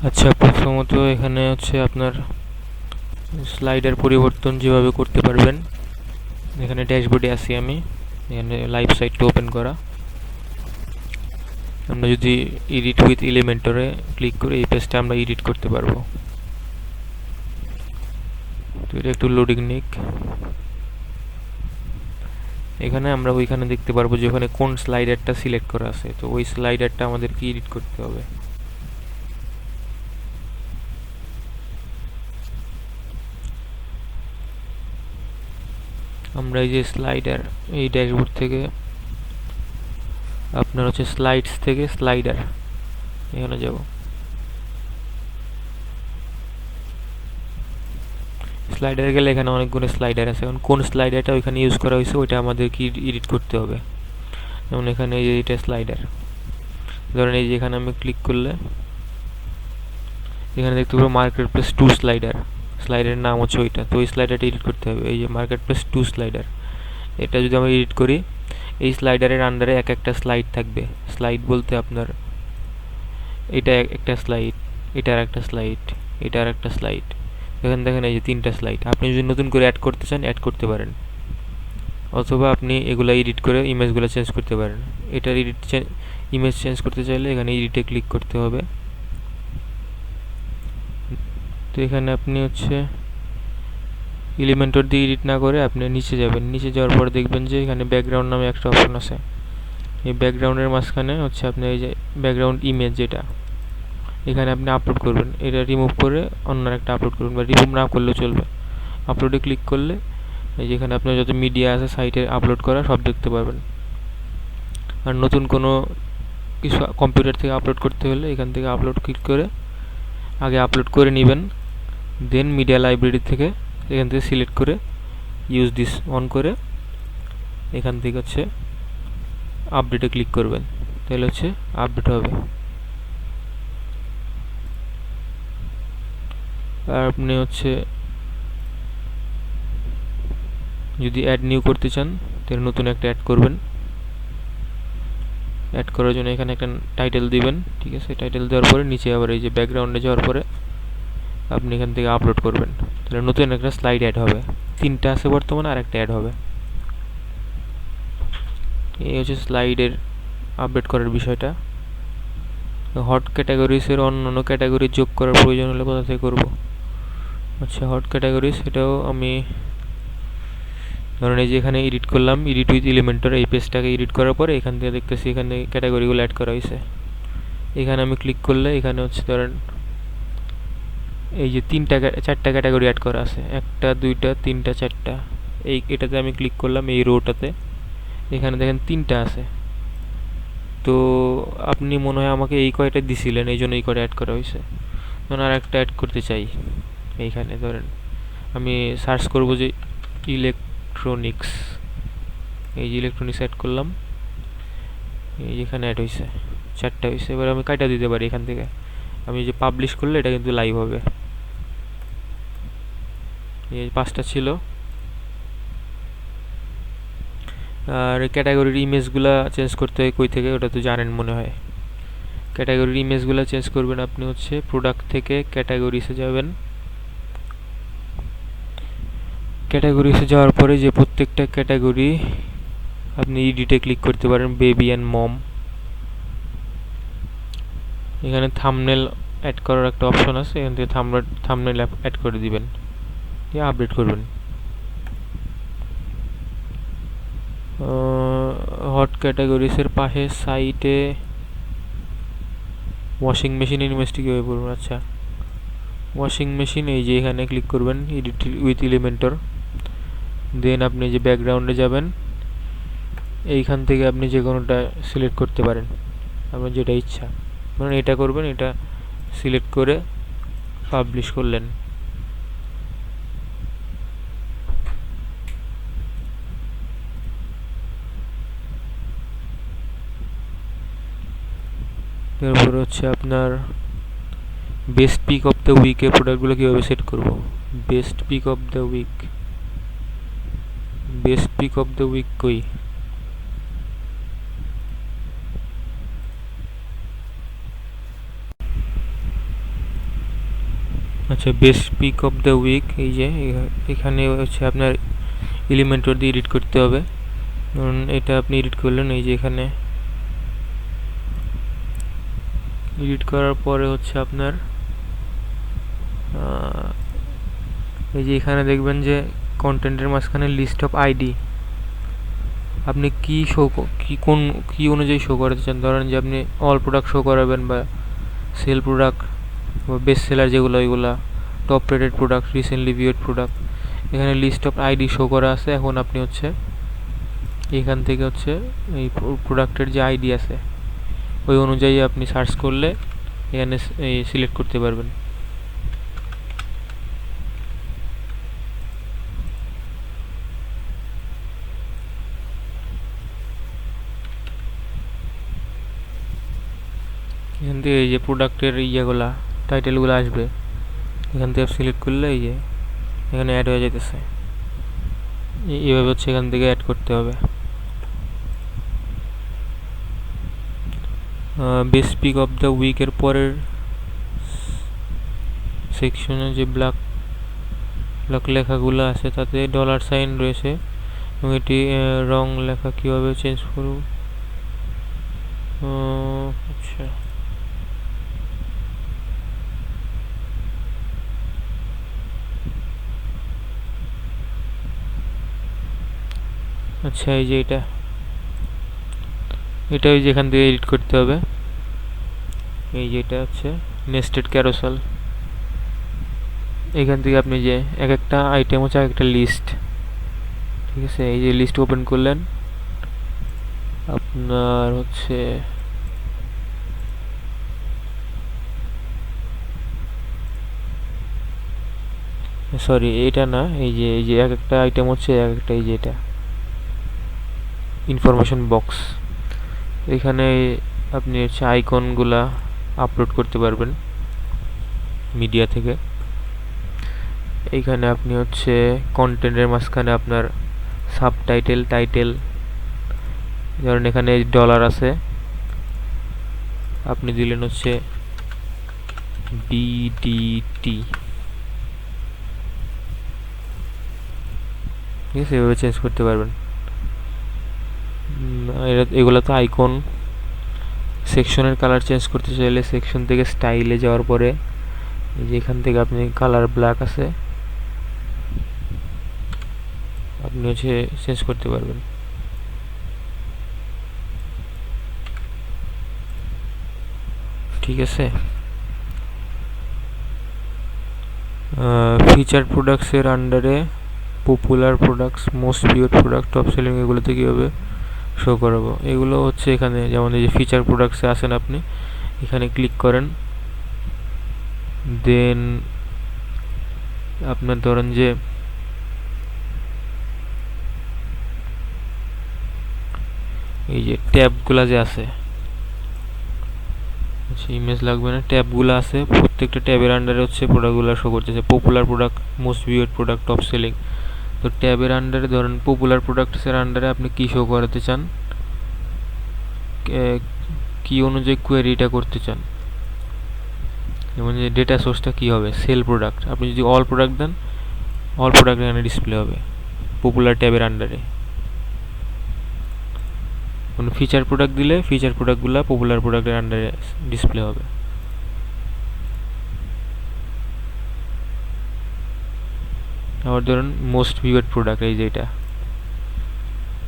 আচ্ছা, প্রথমত এখানে হচ্ছে আপনার স্লাইডার পরিবর্তন যেভাবে করতে পারবেন, এখানে ড্যাশবোর্ডে আছি আমি। এখানে লাইভ সাইটটা ওপেন করা। আমরা যদি এডিট উইথ এলিমেন্টরে ক্লিক করে এই পেজটা আমরা এডিট করতে পারবো। তো এটা একটু লোডিং নিক। এখানে আমরা ওইখানে দেখতে পারবো যে ওখানে কোন স্লাইডারটা সিলেক্ট করা আছে, তো ওই স্লাইডারটা আমাদেরকে এডিট করতে হবে। আমরা এই যে স্লাইডার, এই ড্যাশবোর্ড থেকে আপনার হচ্ছে স্লাইডস থেকে স্লাইডার এখানে যাব। স্লাইডারে গেলে এখানে অনেকগুলো স্লাইডার আছে। এখন কোন স্লাইডারটা ওইখানে ইউজ করা হয়েছে ওইটা আমাদেরকে এডিট করতে হবে। যেমন এখানে এই যে এটা স্লাইডার, ধরেন এই যে এখানে আমি ক্লিক করলে এখানে দেখতে পাবো মার্কেট প্লেস 2 স্লাইডার। স্লাইডারের নাম হচ্ছে ওইটা, তো ওই স্লাইডারটা এডিট করতে হবে। এই যে মার্কেট প্লেস 2 স্লাইডার, এটা যদি আমরা এডিট করি, এই স্লাইডারের আন্ডারে এক একটা স্লাইড থাকবে। স্লাইড বলতে আপনার এটা একটা স্লাইড, এটার একটা স্লাইড, এটার একটা স্লাইড। এখানে দেখেন এই যে 3টা স্লাইড। আপনি যদি নতুন করে অ্যাড করতে চান অ্যাড করতে পারেন, অথবা আপনি এগুলো এডিট করে ইমেজগুলো চেঞ্জ করতে পারেন। এটার ইমেজ চেঞ্জ করতে চাইলে এখানে এডিটে ক্লিক করতে হবে। তো এখানে আপনি হচ্ছে এলিমেন্টর দিয়ে এডিট না করে আপনি নিচে যাবেন। নিচে যাওয়ার পর দেখবেন যে এখানে ব্যাকগ্রাউন্ড নামে একটা অপশন আছে। এই ব্যাকগ্রাউন্ডের মাঝখানে হচ্ছে আপনি এই যে ব্যাকগ্রাউন্ড ইমেজ, যেটা এখানে আপনি আপলোড করবেন, এটা রিমুভ করে অন্য একটা আপলোড করবেন, বা রিমুভ না করলেও চলবে। আপলোডে ক্লিক করলে এই যেখানে আপনার যত মিডিয়া আছে সাইটে আপলোড করা সব দেখতে পারবেন। আর নতুন কোনো কিছু কম্পিউটার থেকে আপলোড করতে হলে এখান থেকে আপলোড ক্লিক করে আগে আপলোড করে নেবেন, দেন মিডিয়া লাইব্রেরি থেকে এখান থেকে সিলেক্ট করে ইউজ দিস অন করে এখান থেকে হচ্ছে আপডেটে ক্লিক করবেন, তাহলে হচ্ছে আপডেট হবে। আর আপনি হচ্ছে যদি অ্যাড নিউ করতে চান তাহলে নতুন একটা অ্যাড করবেন। অ্যাড করার জন্য এখানে একটা টাইটেল দিবেন, ঠিক আছে। টাইটেল দেওয়ার পরে নিচে আবার এই যে ব্যাকগ্রাউন্ডে যাওয়ার পরে আপনি এখান থেকে আপলোড করবেন, তাহলে নতুন একটা স্লাইড অ্যাড হবে। 3টা আছে বর্তমানে, আর একটা অ্যাড হবে। এই হচ্ছে স্লাইডের আপডেট করার বিষয়টা। হট ক্যাটাগরিজের অন্য ক্যাটাগরি যোগ করার প্রয়োজন হলে কোথা থেকে করব? আচ্ছা, হট ক্যাটাগরিজ এটাও আমি ধরুন এই যে এখানে এডিট করলাম, এডিট উইথ এলিমেন্টর, এই পেজটাকে এডিট করার পরে এখান থেকে দেখতেছি এখানে ক্যাটাগরিগুলো অ্যাড করা হয়েছে। এখানে আমি ক্লিক করলে এখানে হচ্ছে ধরেন এই যে 4টা ক্যাটাগরি অ্যাড করা আছে, 1টা 2টা 3টা 4টা। এটাতে আমি ক্লিক করলাম, এই রোটাতে এখানে দেখেন 3টা আছে। তো আপনি মনে হয় আমাকে এই কয়টা দিছিলেন, এই জন্য এই কয়টা অ্যাড করা হয়েছে। ধরুন আর একটা অ্যাড করতে চাই, এইখানে ধরেন আমি সার্চ করব যে ইলেকট্রনিক্স, এই যে ইলেকট্রনিক্স অ্যাড করলাম, এই যেখানে অ্যাড হয়েছে 4টা হয়েছে। এবার আমি কয়টা দিতে পারি এখান থেকে, আমি যে পাবলিশ করলে এটা কিন্তু লাইভ হবে। এই 5টা ছিল। আর ক্যাটাগরির ইমেজগুলো চেঞ্জ করতে হয় কই থেকে, ওটা তো জানেন মনে হয়। ক্যাটাগরির ইমেজগুলো চেঞ্জ করবেন আপনি হচ্ছে প্রোডাক্ট থেকে ক্যাটাগরিসে যাবেন। ক্যাটাগরিসে যাওয়ার পরে যে প্রত্যেকটা ক্যাটাগরি আপনি এডিটে ক্লিক করতে পারেন, বেবি অ্যান্ড মম। এখানে থাম্বনেল অ্যাড করার একটা অপশন আছে, এখান থেকে থাম্বনেল অ্যাড করে দিবেন, দিয়ে আপডেট করবেন। হট ক্যাটাগরিসের পাশে সাইটে ওয়াশিং মেশিন ইনভেস্টি কীভাবে করবেন? আচ্ছা, ওয়াশিং মেশিন এই যে এখানে ক্লিক করবেন এডিট উইথ এলিমেন্টর, দেন আপনি যে ব্যাকগ্রাউন্ডে যাবেন, এইখান থেকে আপনি যে কোনোটা সিলেক্ট করতে পারেন আপনার যেটা ইচ্ছা। মানে এটা করবেন, এটা সিলেক্ট করে পাবলিশ করলেন। তারপর হচ্ছে আপনার বেস্ট পিক অফ দ্য উইকের প্রোডাক্টগুলো কীভাবে সেট করব? Best pick of the week, best pick of the week কই? আচ্ছা, best pick of the week, এই যে এখানে হচ্ছে আপনার এলিমেন্টর দিয়ে এডিট করতে হবে। ধরুন এটা আপনি এডিট করলেন, এই যে এখানে এডিট করার পরে হচ্ছে আপনার এই যে এখানে দেখবেন যে কন্টেন্টের মাঝখানে লিস্ট অফ আইডি, আপনি কি কি অনুযায়ী শো করাতে চান। ধরেন যে আপনি অল প্রোডাক্ট শো করাবেন, বা সেল প্রোডাক্ট, বা বেস্ট সেলার যেগুলো ওইগুলা, top rated product, recently viewed product. এখানে লিস্ট অফ আইডি শো করা আছে। এখন আপনি হচ্ছে এখান থেকে হচ্ছে এই প্রোডাক্টের যে আইডি আছে ওই অনুযায়ী আপনি সার্চ করলে এখানে সিলেক্ট করতে পারবেন। এখান থেকে এই যে প্রোডাক্টের ইয়েগুলা, টাইটেলগুলো আসবে, এখান থেকে সিলেক্ট করলে এই যে এখানে অ্যাড হয়ে যেতেছে। এইভাবে হচ্ছে এখান থেকে অ্যাড করতে হবে। বেস্ট পিক অফ দ্য উইকের পরের সেকশনে যে ব্ল্যাক লেখাগুলো আছে তাতে $সাইন রয়েছে, এবং এটি রং লেখা কীভাবে চেঞ্জ করব। আচ্ছা, আচ্ছা, এই যে এটা ওই যে এখান থেকে এডিট করতে হবে। এই যে এটা হচ্ছে নেস্টেড ক্যারোসেল। এখান থেকে আপনি যে এক একটা আইটেম হচ্ছে এক একটা লিস্ট, ঠিক আছে। এই যে লিস্ট ওপেন করলেন, আপনার হচ্ছে সরি এটা না, এই যে এক একটা আইটেম হচ্ছে এক একটা, এই যে এটা ইনফরমেশন বক্স। এখানে আপনি হচ্ছে আইকনগুলা আপলোড করতে পারবেন মিডিয়া থেকে। এইখানে আপনি হচ্ছে কন্টেন্টের মাঝখানে আপনার সাবটাইটেল, টাইটেল, ধরেন এখানে ডলার আছে, আপনি দিলেন হচ্ছে BDT, ঠিক আছে। এভাবে চেঞ্জ করতে পারবেন। এগুলো তো আইকন। সেকশনের কালার চেঞ্জ করতে চাইলে সেকশন থেকে স্টাইলে যাওয়ার পরে এই যে এখান থেকে আপনি কালার ব্ল্যাক আছে, আপনি হচ্ছে চেঞ্জ করতে পারবেন। ঠিক আছে। ফিচার প্রোডাক্টসের আন্ডারে popular products, most viewed product, top selling, এগুলোতে কীভাবে শো করাবো। এগুলো হচ্ছে এখানে যেমন এই যে ফিচার প্রোডাক্টসে আসেন, আপনি এখানে ক্লিক করেন, দেন আপনার ধরেন যে এই যে ট্যাবগুলা যে আছে, আচ্ছা ইমেজ লাগবে না, ট্যাবগুলো আছে, প্রত্যেকটা ট্যাবের আন্ডারে হচ্ছে প্রোডাক্টগুলো শো করতেছে। Popular product, most viewed product, top selling. তো ট্যাবের আন্ডারে ধরেন পপুলার প্রোডাক্টসের আন্ডারে আপনি কী শো করাতে চান, কি অনুযায়ী কোয়েরিটা করতে চান, যেমন যে ডেটা সোর্সটা কী হবে, সেল প্রোডাক্ট। আপনি যদি অল প্রোডাক্ট দেন, অল প্রোডাক্ট এখানে ডিসপ্লে হবে পপুলার ট্যাবের আন্ডারে। কোনো ফিচার প্রোডাক্ট দিলে ফিচার প্রোডাক্টগুলো পপুলার প্রোডাক্টের আন্ডারে ডিসপ্লে হবে। আবার ধরুন মোস্ট ভিউড প্রোডাক্ট, এই যে এটা,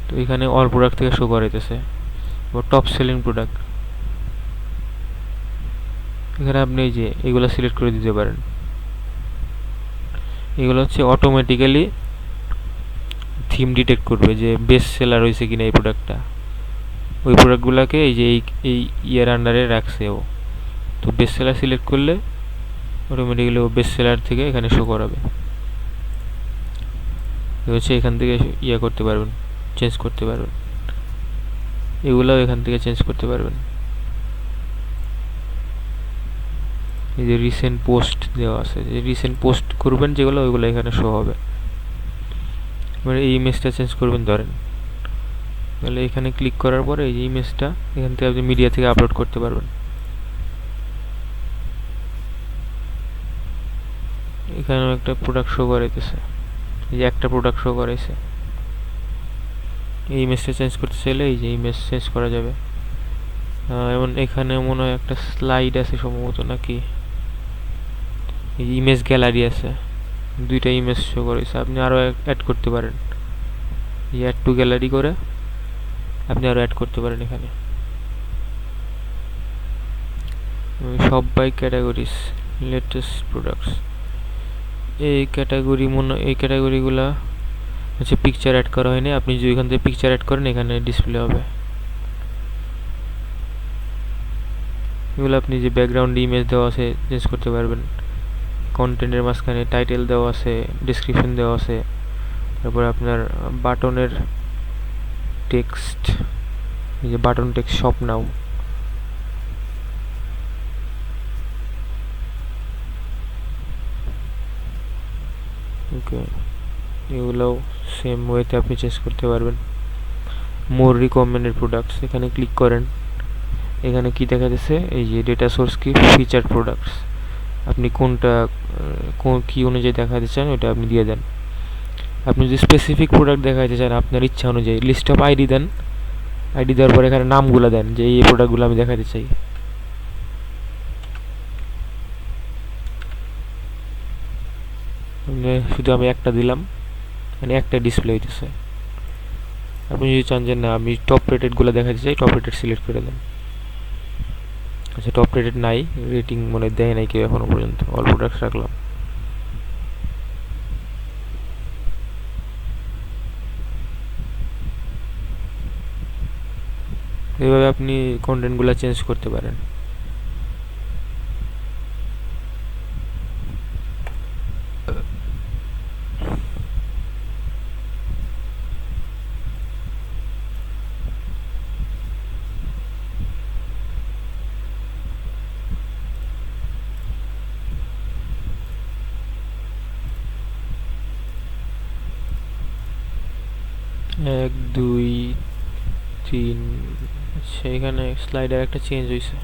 তো এখানে অল প্রোডাক্ট থেকে শো করাইতেছে। বা টপ সেলিং প্রোডাক্ট, এখানে আপনি এই যে এগুলো সিলেক্ট করে দিতে পারেন। এগুলো হচ্ছে অটোমেটিক্যালি থিম ডিটেক্ট করবে যে বেস্ট সেলার হয়েছে কিনা এই প্রোডাক্টটা। ওই প্রোডাক্টগুলোকে এই যে এই ইয়ার আন্ডারে রাখছে ও, তো বেস্ট সেলার সিলেক্ট করলে অটোমেটিক্যালি ও বেস্ট সেলার থেকে এখানে শো করাবে। হচ্ছে এখান থেকে ইয়ে করতে পারবেন, চেঞ্জ করতে পারবেন। এগুলোও এখান থেকে চেঞ্জ করতে পারবেন। এই যে রিসেন্ট পোস্ট দেওয়া আছে, যে রিসেন্ট পোস্ট করবেন যেগুলো, ওইগুলো এখানে শো হবে। এবার এই ইমেজটা চেঞ্জ করবেন ধরেন, তাহলে এখানে ক্লিক করার পরে এই যে ইমেজটা এখান থেকে আপনি মিডিয়া থেকে আপলোড করতে পারবেন। এখানেও একটা প্রোডাক্ট শো করাইতেছে, এই যে একটা প্রোডাক্ট শো করাইছে। এই ইমেজটা চেঞ্জ করতে চাইলে এই যে ইমেজ চেঞ্জ করা যাবে। এমন এখানে মনে হয় একটা স্লাইড আছে সম্ভবত, নাকি এই ইমেজ গ্যালারি আছে, দুইটা ইমেজ শো করেছে। আপনি আরও অ্যাড করতে পারেন, এই অ্যাড টু গ্যালারি করে আপনি আরও অ্যাড করতে পারেন এখানে। সব বাই ক্যাটাগরিজ, লেটেস্ট প্রোডাক্টস, এই ক্যাটাগরিগুলা হচ্ছে পিকচার অ্যাড করা হয়নি। আপনি যদি এখান থেকে পিকচার অ্যাড করেন এখানে ডিসপ্লে হবে। এগুলো আপনি যে ব্যাকগ্রাউন্ড ইমেজ দেওয়া আছে চেঞ্জ করতে পারবেন। কন্টেন্টের মাঝখানে টাইটেল দেওয়া আছে, ডেসক্রিপশন দেওয়া আছে, তারপরে আপনার বাটনের টেক্সট, এই যে বাটন টেক্সট শপ নাও, ওকে, এগুলোও সেম ওয়েতে আপনি চেঞ্জ করতে পারবেন। মোর রিকমেন্ডেড প্রোডাক্টস, এখানে ক্লিক করেন। এখানে কি দেখা যাচ্ছে, এই যে ডেটা সোর্স কি ফিচার প্রোডাক্টস, আপনি কোনটা কি অনুযায়ী দেখাতে চান ওটা আপনি দিয়ে দেন। আপনি যদি স্পেসিফিক প্রোডাক্ট দেখাতে চান আপনার ইচ্ছা অনুযায়ী লিস্ট অফ আইডি দেন, আইডি দেওয়ার পর এখানে নামগুলো দেন যে এই প্রোডাক্টগুলো আমি দেখাতে চাই। শুধু আমি একটা দিলাম, মানে একটা ডিসপ্লে হইতেছে। আপনি যদি চান যে না আমি টপ রেটেডগুলো দেখাতে চাই, টপ রেটেড সিলেক্ট করে দেন। আচ্ছা, টপ রেটেড নাই, রেটিং মনে দেয় নাই কেউ এখনো পর্যন্ত, অল প্রোডাক্টস রাখলাম। এইভাবে আপনি কন্টেন্টগুলো চেঞ্জ করতে পারেন। এক দুই তিন, সেইখানে স্লাইডার একটা চেঞ্জ হয়েছে।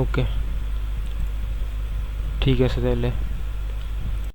ওকে, ঠিক আছে তাহলে।